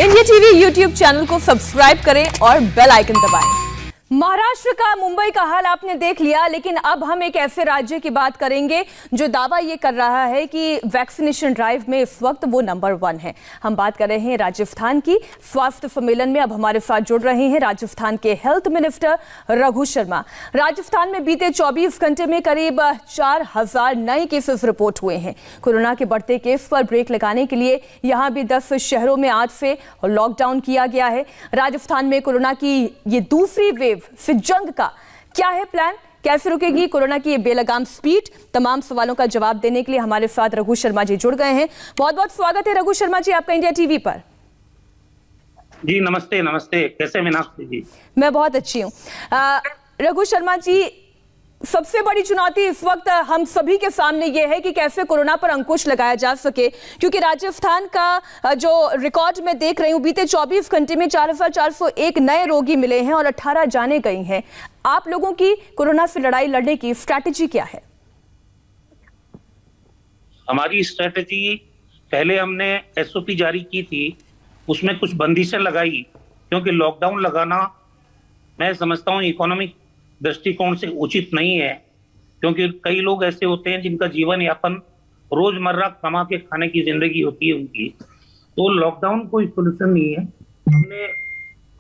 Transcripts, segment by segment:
India TV YouTube channel को subscribe करें और बेल आइकन दबाएं। महाराष्ट्र का, मुंबई का हाल आपने देख लिया, लेकिन अब हम एक ऐसे राज्य की बात करेंगे जो दावा ये कर रहा है कि वैक्सीनेशन ड्राइव में इस वक्त वो नंबर 1 है। हम बात कर रहे हैं राजस्थान की। स्वास्थ्य सम्मेलन में अब हमारे साथ जुड़ रहे हैं राजस्थान के हेल्थ मिनिस्टर रघु शर्मा। राजस्थान में बीते 24 घंटे में करीब 4000 नए केसेस रिपोर्ट हुए हैं। कोरोना के बढ़ते केस पर ब्रेक लगाने के लिए यहां भी 10 शहरों में आज से लॉकडाउन किया गया है। राजस्थान में कोरोना की ये दूसरी वेव से जंग का क्या है प्लान, कैसे रुकेगी कोरोना की ये बेलगाम स्पीड? तमाम सवालों का जवाब देने के लिए हमारे साथ रघु शर्मा जी जुड़ गए हैं। बहुत बहुत स्वागत है रघु शर्मा जी आपका इंडिया टीवी पर। जी नमस्ते। नमस्ते, कैसे मीनाक्षी जी? मैं बहुत अच्छी हूँ। रघु शर्मा जी, सबसे बड़ी चुनौती इस वक्त हम सभी के सामने यह है कि कैसे कोरोना पर अंकुश लगाया जा सके, क्योंकि राजस्थान का जो रिकॉर्ड मैं देख रही हूं, बीते 24 घंटे में 4401 नए रोगी मिले हैं और 18 जाने गई हैं। आप लोगों की कोरोना से लड़ाई लड़ने की स्ट्रैटेजी क्या है? हमारी स्ट्रैटेजी, पहले हमने एसओपी जारी की थी, उसमें कुछ बंदिशें लगाई, क्योंकि लॉकडाउन लगाना मैं समझता हूँ इकोनॉमिक दृष्टिकोण से उचित नहीं है, क्योंकि कई लोग ऐसे होते हैं जिनका जीवन यापन रोजमर्रा कमा के खाने की जिंदगी होती है उनकी, तो लॉकडाउन कोई सोल्यूशन नहीं है। हमने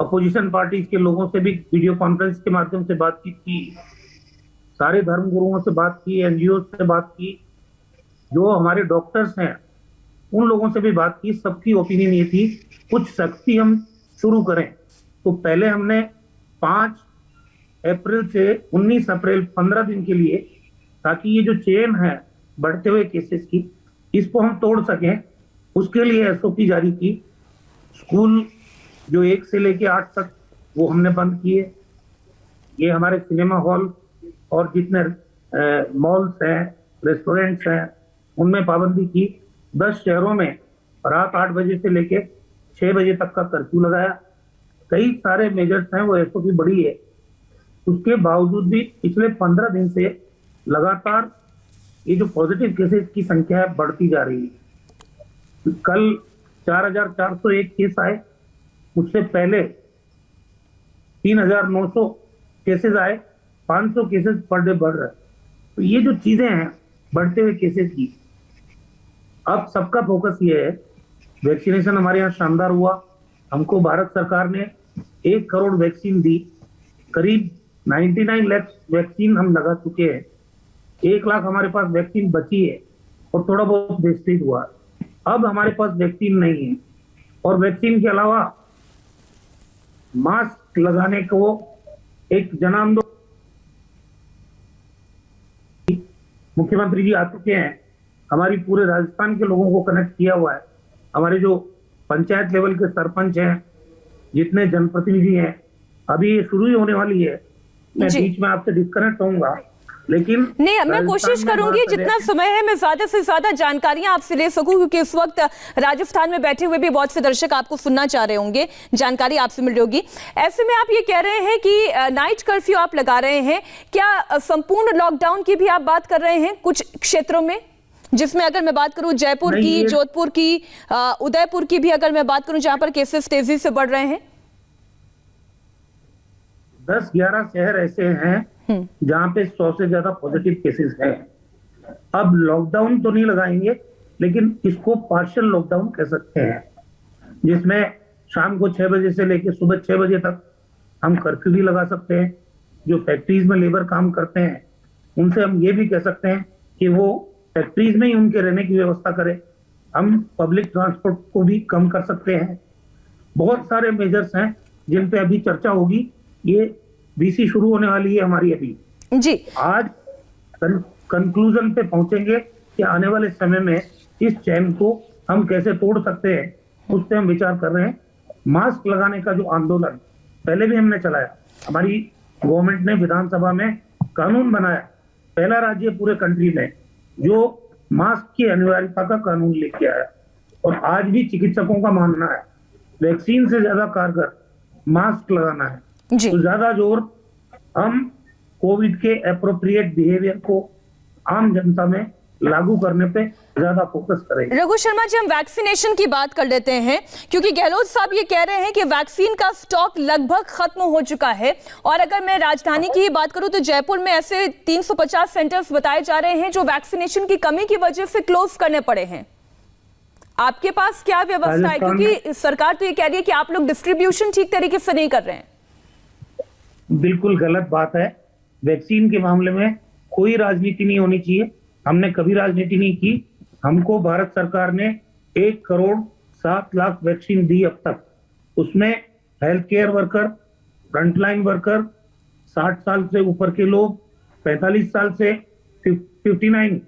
अपोजिशन पार्टी के लोगों से भी वीडियो कॉन्फ्रेंस के माध्यम से बातचीत की, सारे धर्म गुरुओं से बात की, एनजीओ से बात की, जो हमारे डॉक्टर्स हैं उन लोगों से भी बात की। सबकी ओपिनियन ये थी कुछ सख्ती हम शुरू करें। तो पहले हमने 5 अप्रैल से 19 अप्रैल 15 दिन के लिए, ताकि ये जो चेन है बढ़ते हुए केसेस की, इसको हम तोड़ सकें, उसके लिए एसओपी जारी की। स्कूल जो 1 से लेके 8 तक वो हमने बंद किए। ये हमारे सिनेमा हॉल और जितने मॉल्स हैं, रेस्टोरेंट्स हैं, उनमें पाबंदी की। 10 शहरों में रात 8 बजे से लेके 6 बजे तक का कर्फ्यू लगाया। कई सारे मेजर्स हैं, वो एसओपी बड़ी है। उसके बावजूद भी पिछले 15 दिन से लगातार ये जो पॉजिटिव केसेस की संख्या है बढ़ती जा रही है। कल 4401 केस आए, उससे पहले 3900 केसेस आए, 500 केसेस पर डे बढ़ रहे हैं। तो ये जो चीजें हैं बढ़ते हुए केसेस की, अब सबका फोकस ये है, वैक्सीनेशन हमारे यहाँ शानदार हुआ। हमको भारत सरकार ने 1 करोड़ वैक्सीन दी, करीब 99 लाख वैक्सीन हम लगा चुके हैं। 1 लाख हमारे पास वैक्सीन बची है और थोड़ा बहुत वेस्टेज हुआ। अब हमारे पास वैक्सीन नहीं है, और वैक्सीन के अलावा मास्क लगाने को एक जन आंदोलन मुख्यमंत्री जी आ चुके हैं, हमारी पूरे राजस्थान के लोगों को कनेक्ट किया हुआ है। हमारे जो पंचायत लेवल के सरपंच हैं, जितने जनप्रतिनिधि हैं, अभी ये शुरू ही होने वाली है। मैं बीच में आपसे डिस्कनेक्ट होऊंगा, लेकिन नहीं, मैं कोशिश करूंगी जितना समय है मैं ज्यादा से ज्यादा जानकारियां आपसे ले सकूं, क्योंकि इस वक्त राजस्थान में बैठे हुए भी बहुत से दर्शक आपको सुनना चाह रहे होंगे, जानकारी आपसे मिल रही होगी। ऐसे में आप ये कह रहे हैं कि नाइट कर्फ्यू आप लगा रहे हैं, क्या संपूर्ण लॉकडाउन की भी आप बात कर रहे हैं कुछ क्षेत्रों में, जिसमें अगर मैं बात करूं जयपुर की, जोधपुर की, उदयपुर की भी अगर मैं बात करूं, जहां पर केसेस तेजी से बढ़ रहे हैं? 10-11 शहर ऐसे हैं जहां पे 100 से ज्यादा पॉजिटिव केसेस हैं। अब लॉकडाउन तो नहीं लगाएंगे, लेकिन इसको पार्शियल लॉकडाउन कह सकते हैं, जिसमें शाम को 6 बजे से लेकर सुबह 6 बजे तक हम कर्फ्यू भी लगा सकते हैं। जो फैक्ट्रीज में लेबर काम करते हैं उनसे हम ये भी कह सकते हैं कि वो फैक्ट्रीज में ही उनके रहने की व्यवस्था करें। हम पब्लिक ट्रांसपोर्ट को भी कम कर सकते हैं। बहुत सारे मेजर्स हैं जिन पे अभी चर्चा होगी। ये बीसी शुरू होने वाली है हमारी अभी जी। आज कंक्लूजन पे पहुंचेंगे कि आने वाले समय में इस चैन को हम कैसे तोड़ सकते हैं, उस पर हम विचार कर रहे हैं। मास्क लगाने का जो आंदोलन पहले भी हमने चलाया, हमारी गवर्नमेंट ने विधानसभा में कानून बनाया, पहला राज्य पूरे कंट्री में जो मास्क की अनिवार्यता का कानून लेके आया। और आज भी चिकित्सकों का मानना है वैक्सीन से ज्यादा कारगर मास्क लगाना है। तो ज्यादा जोर हम कोविड के एप्रोप्रिएट बिहेवियर को आम जनता में लागू करने पे ज्यादा फोकस करेंगे। रघु शर्मा जी, हम वैक्सीनेशन की बात कर लेते हैं, क्योंकि गहलोत साहब ये कह रहे हैं कि वैक्सीन का स्टॉक लगभग खत्म हो चुका है। और अगर मैं राजधानी की बात करूं तो जयपुर में ऐसे 350 सेंटर्स बताए जा रहे हैं जो वैक्सीनेशन की कमी की वजह से क्लोज करने पड़े हैं। आपके पास क्या व्यवस्था है, क्योंकि सरकार तो ये कह रही है कि आप लोग डिस्ट्रीब्यूशन ठीक तरीके से नहीं कर रहे हैं। बिल्कुल गलत बात है। वैक्सीन के मामले में कोई राजनीति नहीं होनी चाहिए। हमने कभी राजनीति नहीं की। हमको भारत सरकार ने 1,07,00,000 वैक्सीन दी अब तक। उसमें health care worker, frontline worker, 60 साल से ऊपर के लोग, 45 साल से 59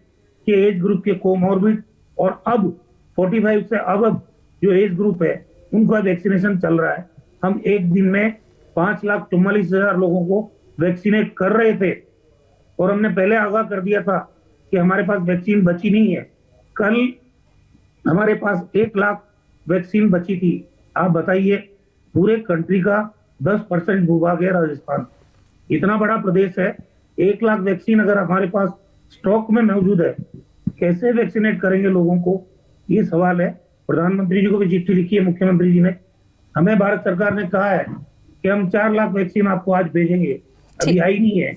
के एज ग्रुप के कोमॉर्बिड, और अब 45 से अब जो एज ग्रुप है उनका वैक्सीनेशन चल रहा है। हम एक दिन में 5,44,000 लोगों को वैक्सीनेट कर रहे थे, और हमने पहले आगाह कर दिया था कि हमारे पास वैक्सीन बची नहीं है। कल हमारे पास 1 लाख वैक्सीन बची थी। आप बताइए, पूरे कंट्री का 10% भूभाग है राजस्थान, इतना बड़ा प्रदेश है। 1 लाख वैक्सीन अगर हमारे पास स्टॉक में मौजूद है, कैसे वैक्सीनेट करेंगे लोगों को, ये सवाल है। प्रधानमंत्री जी को भी चिट्ठी लिखी है मुख्यमंत्री जी ने। हमें भारत सरकार ने कहा है कि हम 4 लाख वैक्सीन आपको आज भेजेंगे, अभी आई नहीं है।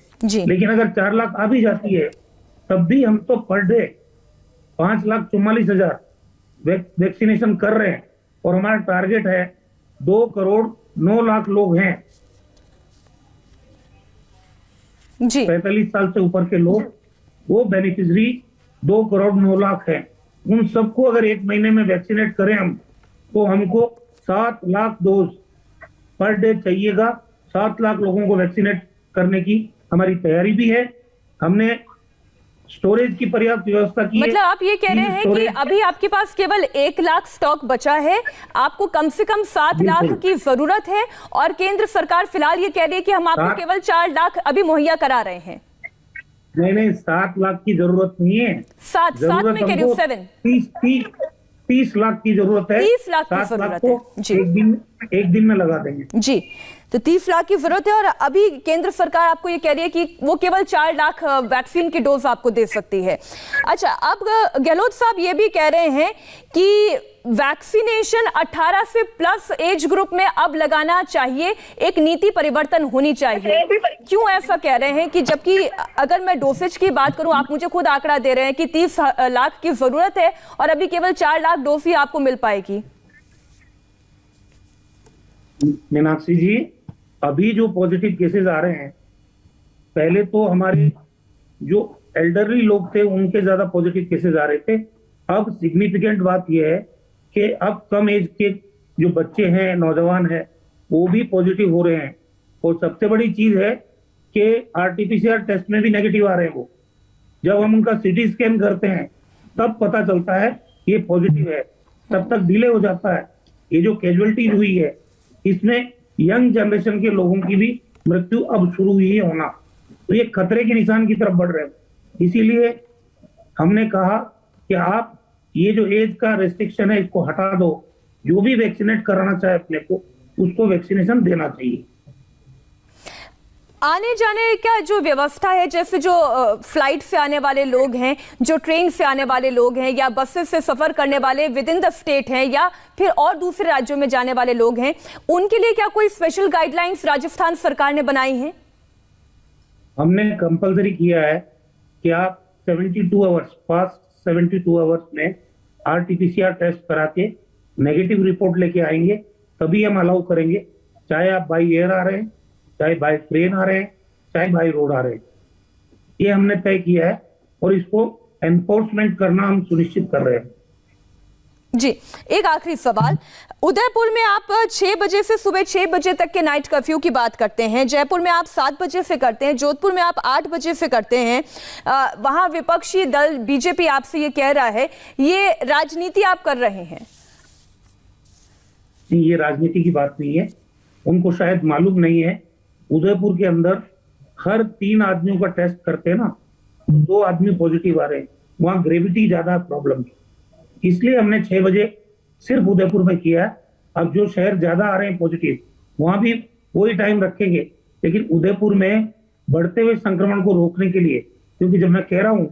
लेकिन अगर 4 लाख आ भी जाती है तब भी हम तो पर डे 5,44,000 वैक्सीनेशन कर रहे हैं, और हमारा टारगेट है 2,09,00,000 लोग हैं जी। 45 साल से ऊपर के लोग, वो बेनिफिशियरी 2,09,00,000 है। उन सबको अगर एक महीने में वैक्सीनेट करें हम, तो हमको 7 लाख डोज पर डे चाहिएगा। 7 लाख लोगों को वैक्सीनेट करने की हमारी तैयारी भी है। हमने स्टोरेज की पर्याप्त व्यवस्था की है। मतलब आप ये कह रहे हैं कि अभी आपके पास केवल 1 लाख स्टॉक बचा है, आपको कम से कम 7 लाख की जरूरत है, और केंद्र सरकार फिलहाल ये कह रही है कि हम आपको केवल 4 लाख अभी मुहैया करा रहे हैं। नहीं, 7 लाख की जरूरत नहीं है। 7 में कह रही हूँ, 7 30 लाख की जरूरत है। 30 लाख की जरूरत है जी। एक दिन में लगा देंगे जी। तो 30 लाख की जरूरत है, और अभी केंद्र सरकार आपको ये कह रही है कि वो केवल 4 लाख वैक्सीन की डोज आपको दे सकती है। अच्छा, अब गहलोत साहब ये भी कह रहे हैं कि वैक्सीनेशन 18 से प्लस एज ग्रुप में अब लगाना चाहिए, एक नीति परिवर्तन होनी चाहिए। क्यों ऐसा कह रहे हैं, कि जबकि अगर मैं डोसेज की बात करूं, आप मुझे खुद आंकड़ा दे रहे हैं कि 30 लाख की जरूरत है और अभी केवल 4 लाख डोज ही आपको मिल पाएगी। मीनाक्षी जी, अभी जो पॉजिटिव केसेस आ रहे हैं, पहले तो हमारे जो एल्डरली लोग थे उनके ज्यादा पॉजिटिव केसेस आ रहे थे। अब सिग्निफिकेंट बात यह है कि अब कम एज के जो बच्चे हैं, नौजवान हैं, वो भी पॉजिटिव हो रहे हैं। और सबसे बड़ी चीज है कि आरटीपीसीआर टेस्ट में भी नेगेटिव आ रहे हैं वो। जब हम उनका सीटी स्कैन करते हैं तब पता चलता है ये पॉजिटिव है, तब तक डिले हो जाता है। ये जो कैजुअलिटी हुई है, इसमें यंग जनरेशन के लोगों की भी मृत्यु अब शुरू हुई है होना, तो ये खतरे के निशान की तरफ बढ़ रहे हैं। इसीलिए हमने कहा कि आप ये जो एज का रेस्ट्रिक्शन है इसको हटा दो। जो भी वैक्सीनेट कराना चाहे अपने को, उसको वैक्सीनेशन देना चाहिए। आने जाने का जो व्यवस्था है, जैसे जो फ्लाइट से आने वाले लोग हैं, जो ट्रेन से आने वाले लोग हैं, या बसेस से सफर करने वाले विद इन द स्टेट हैं, या फिर और दूसरे राज्यों में जाने वाले लोग हैं, उनके लिए क्या कोई स्पेशल गाइडलाइंस राजस्थान सरकार ने बनाई हैं? हमने कंपलसरी किया है कि आप 72 आवर्स, पास्ट 72 आवर्स में आरटीपीसीआर टेस्ट करा के नेगेटिव रिपोर्ट लेके आएंगे, तभी हम अलाउ करेंगे। चाहे आप बाई एयर आ रहे हैं, चाहे बाय ट्रेन आ रहे हैं, चाहे बाय रोड आ रहे हैं, ये हमने तय किया है, और इसको एनफोर्समेंट करना हम सुनिश्चित कर रहे हैं। जी, एक आखिरी सवाल। उदयपुर में आप 6 बजे से सुबह 6 बजे तक के नाइट कर्फ्यू की बात करते हैं, जयपुर में आप 7 बजे से करते हैं, जोधपुर में आप 8 बजे से करते हैं। वहां विपक्षी दल बीजेपी आपसे ये कह रहा है, ये राजनीति आप कर रहे हैं। ये राजनीति की बात नहीं है। उनको शायद मालूम नहीं है, उदयपुर के अंदर हर 3 आदमियों का टेस्ट करते हैं ना, तो 2 आदमी पॉजिटिव आ रहे हैं। वहां ग्रेविटी ज्यादा प्रॉब्लम है, इसलिए हमने 6 बजे सिर्फ उदयपुर में किया है। अब जो शहर ज्यादा आ रहे हैं पॉजिटिव, वहां भी वही टाइम रखेंगे, लेकिन उदयपुर में बढ़ते हुए संक्रमण को रोकने के लिए, क्योंकि जब मैं कह रहा हूं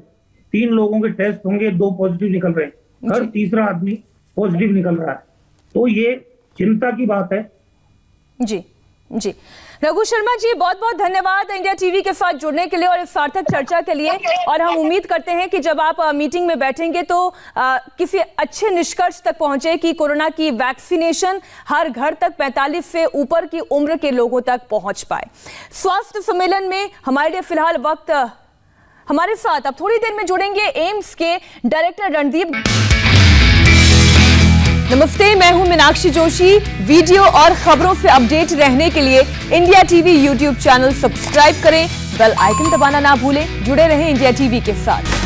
3 लोगों के टेस्ट होंगे, 2 पॉजिटिव निकल रहे हैं, हर तीसरा आदमी पॉजिटिव निकल रहा है। तो ये चिंता की बात है। जी जी, रघु शर्मा जी बहुत बहुत धन्यवाद इंडिया टीवी के साथ जुड़ने के लिए और इस सार्थक चर्चा के लिए। और हम उम्मीद करते हैं कि जब आप मीटिंग में बैठेंगे तो किसी अच्छे निष्कर्ष तक पहुंचे कि कोरोना की वैक्सीनेशन हर घर तक 45 से ऊपर की उम्र के लोगों तक पहुंच पाए। स्वास्थ्य सम्मेलन में हमारे लिए फिलहाल वक्त, हमारे साथ अब थोड़ी देर में जुड़ेंगे एम्स के डायरेक्टर रणदीप। नमस्ते, मैं हूं मीनाक्षी जोशी। वीडियो और खबरों से अपडेट रहने के लिए India TV YouTube channel subscribe करें, बेल आइकन दबाना ना भूलें। जुड़े रहें इंडिया टीवी के साथ।